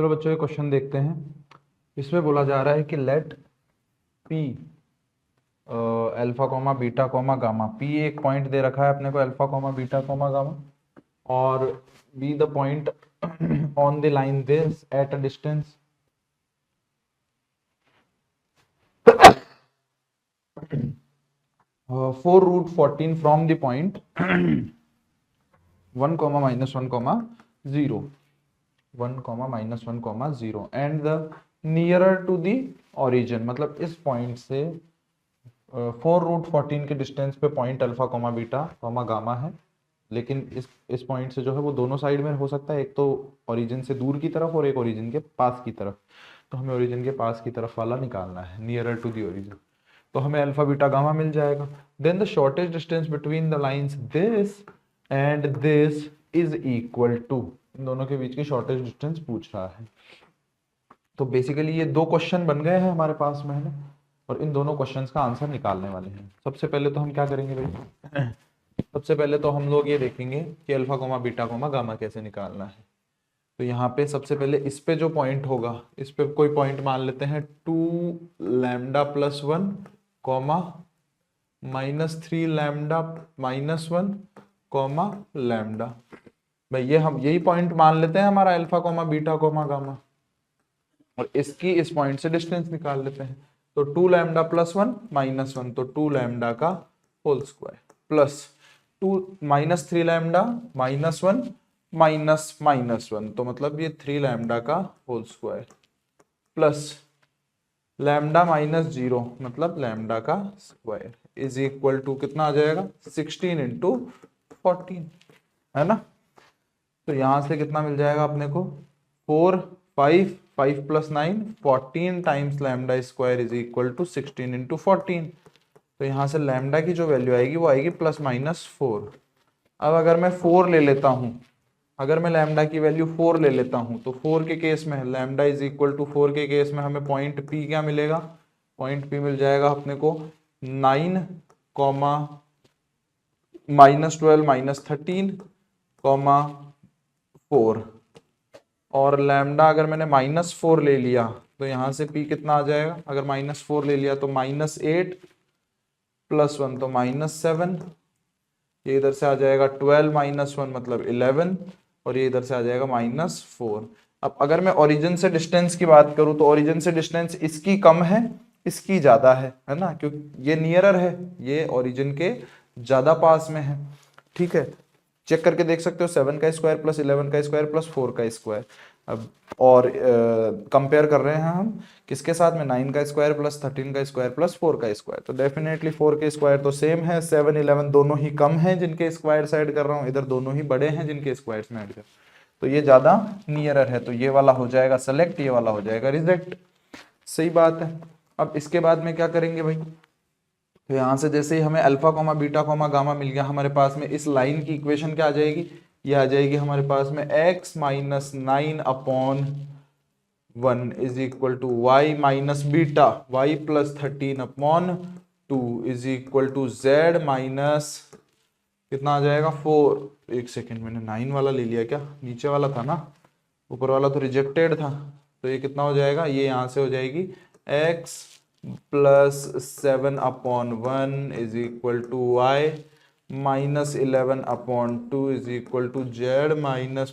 चलो बच्चों ये क्वेश्चन देखते हैं। इसमें बोला जा रहा है कि let P alpha comma beta comma gamma, P एक पॉइंट दे रखा है अपने को, alpha comma beta comma gamma, और be the point on the line this at a distance 4√14 from the point 1 comma minus 1 comma 0 1 comma minus 1 comma 0 and the nearer to the origin, मतलब इस point से 4√14 के distance पे point alpha comma beta comma gamma है, लेकिन इस point से जो है वो दोनों साइड में हो सकता है, एक तो ओरिजिन से दूर की तरफ और एक ओरिजिन के पास की तरफ। तो हमें ओरिजिन के पास की तरफ वाला निकालना है, नियरर टू दी ओरिजिन। तो हमें अल्फा बीटा गामा मिल जाएगा। Then the shortest distance between the lines this and this is equal to, इन दोनों के बीच की शॉर्टेस्ट डिस्टेंस पूछ रहा है। तो बेसिकली ये दो क्वेश्चन बन गए हैं हमारे पास में, है ना, और इन दोनों क्वेश्चंस का आंसर निकालने वाले हैं। सबसे पहले तो हम क्या करेंगे भाई, सबसे पहले तो हम लोग ये देखेंगे कि alpha comma beta comma gamma कैसे निकालना है। तो यहाँ पे सबसे पहले इस पे जो पॉइंट होगा, इस पे कोई पॉइंट मान लेते हैं 2λ+1 कॉमा -3 λ-1 कॉमा लैम्डा। भाई ये हम यही पॉइंट मान लेते हैं हमारा alpha comma beta comma gamma, और इसकी इस पॉइंट से डिस्टेंस निकाल लेते हैं। तो 2λ+1 -1, तो 2λ का होल स्क्वायर प्लस 2 -3λ-1 -1, तो मतलब ये 3λ का होल स्क्वायर प्लस λ-0, मतलब लैम्डा का स्क्वायर इज इक्वल टू कितना आ जाएगा 16 × 14, है ना। तो यहां से कितना मिल जाएगा अपने को 4 5 5 + 9 14 times lambda square is equal to 16 × 14। तो यहाँ से लैम्डा की जो वैल्यू आएगी वो आएगी +-4। अब अगर मैं 4 ले लेता हूँ, अगर मैं लैम्डा की वैल्यू 4 ले लेता हूँ, तो 4 के केस में लैम्डा इज इक्वल टू 4 के केस में हमें पॉइंट पी क्या मिलेगा, पॉइंट पी मिल जाएगा अपने को 9 कॉमा -12 -13 कॉमा 4, और लैम्डा अगर मैंने -4 ले लिया तो यहाँ से पी कितना आ जाएगा, अगर -4 ले लिया तो -8 +1 तो -7, ये इधर से आ जाएगा 12 -1 मतलब 11, और ये इधर से आ जाएगा -4। अब अगर मैं ओरिजिन से डिस्टेंस की बात करूं तो ओरिजिन से डिस्टेंस इसकी कम है, इसकी ज्यादा है ना, क्योंकि ये नियरर है, ये ओरिजिन के ज्यादा पास में है। ठीक है, चेक करके देख सकते हो 7 का स्क्वायर प्लस 11 का स्क्वायर प्लस 4 का स्क्वायर। अब और कंपेयर कर रहे हैं हम किसके साथ में, 9 का स्क्वायर प्लस 13 का स्क्वायर प्लस 4 का स्क्वायर। तो डेफिनेटली 4 के स्क्वायर तो सेम है, 7 11 दोनों ही कम हैं जिनके स्क्वायर से ऐड कर रहा हूँ, इधर दोनों ही बड़े हैं जिनके स्क्वायर में ऐड कर, तो ये ज्यादा नियरर है, तो ये वाला हो जाएगा सेलेक्ट, ये वाला हो जाएगा रिजेक्ट। सही बात है। अब इसके बाद में क्या करेंगे भाई, तो यहाँ से जैसे ही हमें alpha comma beta comma gamma मिल गया हमारे पास में, इस लाइन की इक्वेशन क्या आ जाएगी, ये आ जाएगी हमारे पास में x - 9/1 is equal to y minus beta y + 13/2 is equal to z minus कितना आ जाएगा 4। एक सेकेंड, मैंने 9 वाला ले लिया क्या, नीचे वाला था ना, ऊपर वाला तो रिजेक्टेड था। तो ये कितना हो जाएगा, ये यहाँ से हो जाएगी x + 7/1 is equal to y minus 11/2 is equal to z minus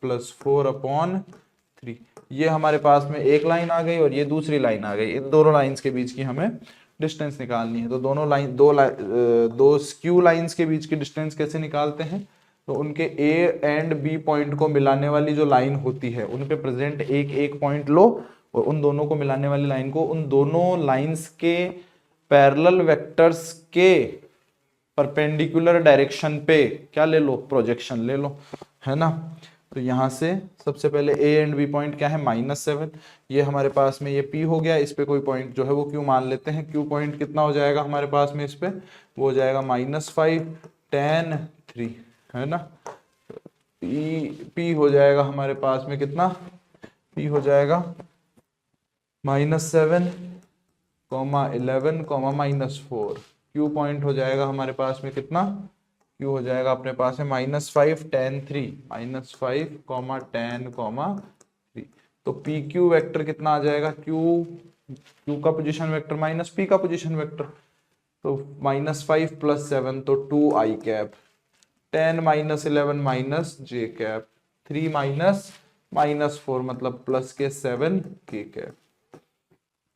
+4/3। ये हमारे पास में एक लाइन आ गई और ये दूसरी लाइन आ गई, इन दोनों लाइंस के बीच की हमें डिस्टेंस निकालनी है। तो दोनों लाइन दो स्क्यू लाइंस के बीच की डिस्टेंस कैसे निकालते हैं, तो उनके ए एंड बी पॉइंट को मिलाने वाली जो लाइन होती है उन पे प्रेजेंट एक एक पॉइंट लो, और उन दोनों को मिलाने वाली लाइन को उन दोनों लाइंस के पैरेलल वेक्टर्स के परपेंडिकुलर डायरेक्शन पे क्या ले लो, प्रोजेक्शन ले लो, है ना। तो यहाँ से सबसे पहले ए एंड बी पॉइंट क्या है -7, ये हमारे पास में ये पी हो गया, इस पे कोई पॉइंट जो है वो क्यू मान लेते हैं। क्यू पॉइंट कितना हो जाएगा हमारे पास में, इस पे वो हो जाएगा -5 tan 3, है ना। पी हो जाएगा हमारे पास में कितना, पी हो जाएगा -7, -11, -4। क्यू पॉइंट हो जाएगा हमारे पास में कितना, क्यू हो जाएगा अपने पास में -5 tan 3, -5 tan 3। तो पी क्यू वेक्टर कितना आ जाएगा, क्यू का पोजीशन वेक्टर माइनस पी का पोजीशन वेक्टर, तो -5 + 7 तो 2 i cap, 10 - 11 minus J cap, 3 -4 मतलब प्लस के 7 के कैप।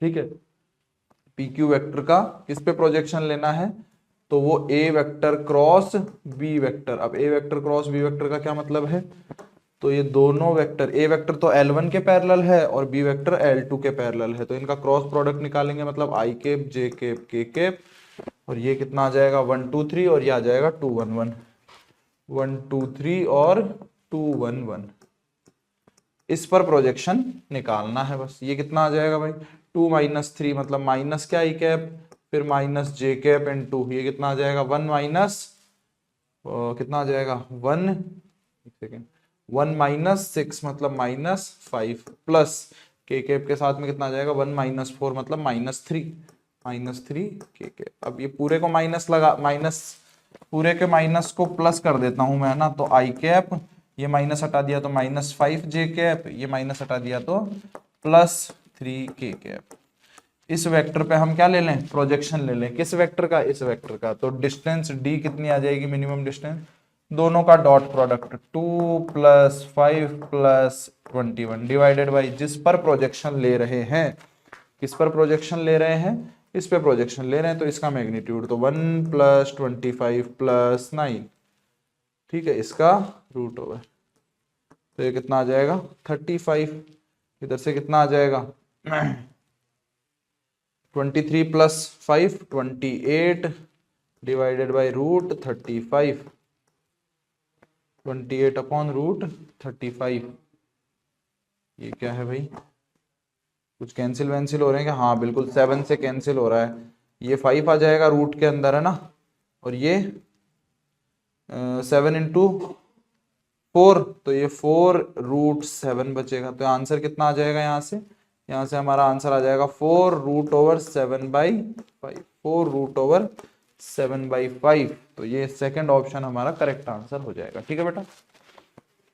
ठीक है, पी क्यू वेक्टर का किस पे प्रोजेक्शन लेना है, तो वो ए वेक्टर क्रॉस बी वेक्टर। अब ए वेक्टर क्रॉस बी वेक्टर का क्या मतलब है, तो ये दोनों वेक्टर, ए वेक्टर तो L1 के पैरेलल है और बी वेक्टर L2 के पैरेलल है, तो इनका क्रॉस प्रोडक्ट निकालेंगे, मतलब आई कैप जे कैप के कैप, और ये कितना आ जाएगा 1 2 3 और ये आ जाएगा 2 1 1, 1 2 3 और 2 1 1। इस पर प्रोजेक्शन निकालना है बस। ये कितना आ जाएगा भाई, 2 - 3 मतलब माइनस क्या आई कैप, फिर माइनस जे कैप एंड 2, ये कितना आ जाएगा 1 माइनस कितना आ जाएगा 1, एक सेकेंड, 1 - 6 मतलब -5 प्लस के कैप के साथ में कितना आ जाएगा 1 - 4 मतलब -3 के कैप। अब ये पूरे को माइनस लगा, माइनस पूरे के माइनस को प्लस कर देता हूं मैं ना, तो आई कैप, ये माइनस हटा दिया तो -5 जे कैप, ये माइनस हटा दिया तो +3 के कैप। इस वेक्टर पे हम क्या ले लें, प्रोजेक्शन ले लें, किस वेक्टर का, इस वेक्टर का। तो डिस्टेंस डी कितनी आ जाएगी, मिनिमम डिस्टेंस, दोनों का डॉट प्रोडक्ट 2 + 5 + 21 डिवाइडेड बाई जिस पर प्रोजेक्शन ले रहे हैं, किस पर प्रोजेक्शन ले रहे हैं, इस पे प्रोजेक्शन ले रहे हैं, तो इसका मैग्नीट्यूड तो 1 + 25 + 9, ठीक है, इसका रूट ओवर, तो ये कितना आ जाएगा 35, इधर से कितना आ जाएगा 23 + 5 28 डिवाइडेड बाई √35, 28 अपॉन √35। ये क्या है भाई, कुछ कैंसिल वैंसिल हो रहे हैं क्या, हाँ बिल्कुल 7 से कैंसिल हो रहा है, ये 5 आ जाएगा रूट के अंदर है ना, और ये 7 × 4, तो ये 4√7 बचेगा, तो आंसर कितना आ जाएगा यहाँ से हमारा आंसर आ जाएगा 4√7/5, 4√7/5। तो ये सेकंड ऑप्शन हमारा करेक्ट आंसर हो जाएगा। ठीक है बेटा।